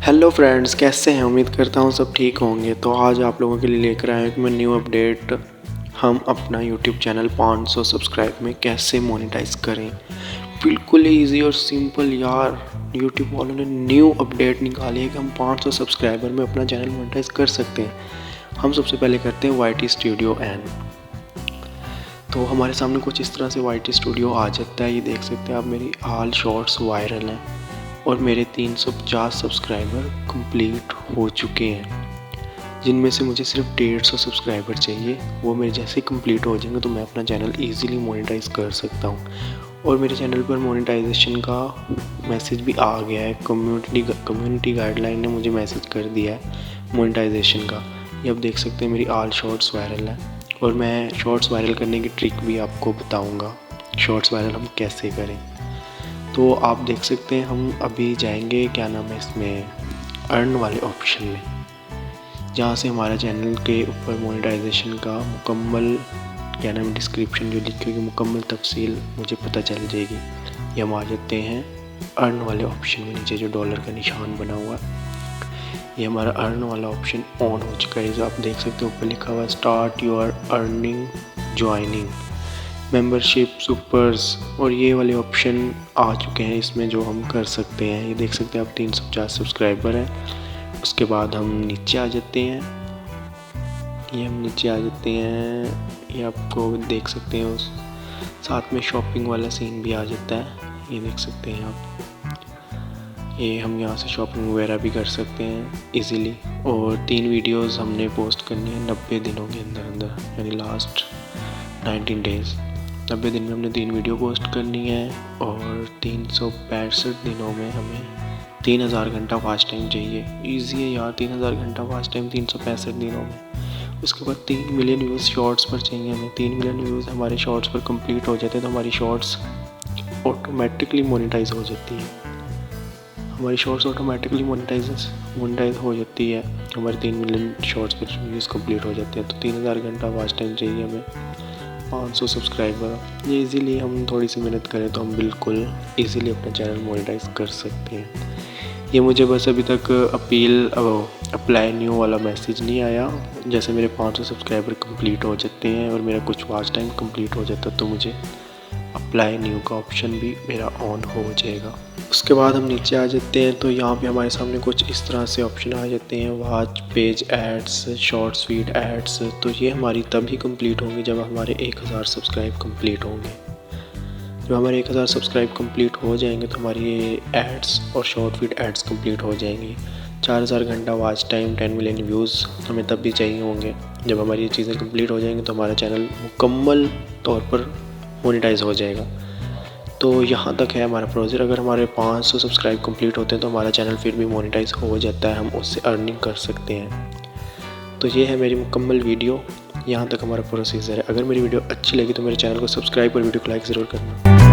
Hello friends, कैसे हैं? उम्मीद करता हूँ सब ठीक होंगे। तो आज आप लोगों के लिए लेकर आया हूँ कि मैं न्यू अपडेट हम अपना यूट्यूब चैनल 500 सब्सक्राइब में कैसे मोनेटाइज करें। बिल्कुल इजी और सिंपल यार, यूट्यूब वालों ने न्यू अपडेट निकाली है कि हम 500 सब्सक्राइबर में अपना चैनल मोनेटाइज कर सकते हैं। हम सबसे पहले करते हैं YT स्टूडियो एन। तो हमारे सामने कुछ इस तरह से YT स्टूडियो आ जाता है। ये देख सकते हैं आप, मेरी हाल शॉर्ट्स वायरल हैं और मेरे 350 सब्सक्राइबर कंप्लीट हो चुके हैं, जिनमें से मुझे सिर्फ 150 सब्सक्राइबर चाहिए। वो मेरे जैसे कंप्लीट हो जाएंगे तो मैं अपना चैनल इजीली मोनेटाइज कर सकता हूँ। और मेरे चैनल पर मोनेटाइजेशन का मैसेज भी आ गया है। कम्युनिटी गाइडलाइन ने मुझे मैसेज कर दिया है मोनेटाइजेशन का। ये आप देख सकते हैं, मेरी ऑल शॉर्ट्स वायरल है और मैं शॉर्ट्स वायरल करने की ट्रिक भी आपको बताऊँगा, शॉर्ट्स वायरल हम कैसे करें। तो आप देख सकते हैं, हम अभी जाएंगे क्या नाम है इसमें, अर्न वाले ऑप्शन में, जहाँ से हमारा चैनल के ऊपर मोनेटाइजेशन का मुकम्मल क्या नाम डिस्क्रिप्शन जो लिखी होगी, मुकम्मल तफसील मुझे पता चल जाएगी। ये हम आ जाते हैं अर्न वाले ऑप्शन में, नीचे जो डॉलर का निशान बना हुआ है, ये हमारा अर्न वाला ऑप्शन ऑन हो चुका है। जो आप देख सकते हो ऊपर लिखा हुआ है start your earning joining membership supers, और ये वाले ऑप्शन आ चुके हैं इसमें जो हम कर सकते हैं। ये देख सकते हैं आप 350 सब्सक्राइबर हैं। उसके बाद हम नीचे आ जाते हैं, ये हम नीचे आ जाते हैं, ये आपको देख सकते हैं उस साथ में शॉपिंग वाला सीन भी आ जाता है। ये देख सकते हैं आप, ये हम यहाँ से शॉपिंग वगैरह भी कर सकते हैं इजीली। और 3 वीडियोस हमने पोस्ट करनी है 90 दिनों के अंदर अंदर, यानी लास्ट 19 डेज़। 90 दिन में हमने 3 वीडियो पोस्ट करनी है और 365 दिनों में हमें 3000 घंटा फास्ट टाइम चाहिए। ईजी है यार, 3000 घंटा फास्ट टाइम 365 दिनों में। उसके बाद 3 मिलियन व्यूज़ शॉर्ट्स पर चाहिए हमें। 3 मिलियन व्यूज़ हमारे शॉर्ट्स पर कंप्लीट हो जाते हैं तो हमारी शॉर्ट्स ऑटोमेटिकली मोनेटाइज हो जाती है। हमारी शॉर्ट्स ऑटोमेटिकली मोनेटाइज हो जाती है, हमारे 3 मिलियन शॉर्ट्स पर व्यूज़ कंप्लीट हो जाते हैं। तो 3000 घंटा फास्ट टाइम चाहिए हमें, 500 सब्सक्राइबर। ये इजीली हम थोड़ी सी मेहनत करें तो हम बिल्कुल इजीली अपना चैनल मोनेटाइज कर सकते हैं। ये मुझे बस अभी तक अप्लाई न्यू वाला मैसेज नहीं आया। जैसे मेरे 500 सब्सक्राइबर कंप्लीट हो जाते हैं और मेरा कुछ वॉच टाइम कंप्लीट हो जाता है तो मुझे अप्लाई न्यू का ऑप्शन भी मेरा ऑन हो जाएगा। उसके बाद हम नीचे आ जाते हैं तो यहाँ पे हमारे सामने कुछ इस तरह से ऑप्शन आ जाते हैं, watch page ads, shorts feed ads. तो ये हमारी तभी कंप्लीट होंगी जब हमारे 1000 सब्सक्राइब कंप्लीट होंगे। जब हमारे 1000 सब्सक्राइब कंप्लीट हो जाएंगे तो हमारी ये एड्स और शॉर्ट फीड एड्स कंप्लीट हो जाएंगी। 4000 घंटा वॉच टाइम, 10 मिलियन व्यूज़ हमें तब भी चाहिए होंगे। जब हमारी ये चीज़ें कंप्लीट हो जाएंगी तो हमारा चैनल मुकम्मल तौर पर मोनेटाइज हो जाएगा। तो यहाँ तक है हमारा प्रोसीजर। अगर हमारे 500 सब्सक्राइब कंप्लीट होते हैं तो हमारा चैनल फिर भी मोनेटाइज हो जाता है, हम उससे अर्निंग कर सकते हैं। तो ये है मेरी मुकम्मल वीडियो, यहाँ तक हमारा प्रोसीजर है। अगर मेरी वीडियो अच्छी लगी तो मेरे चैनल को सब्सक्राइब और वीडियो को लाइक ज़रूर करना।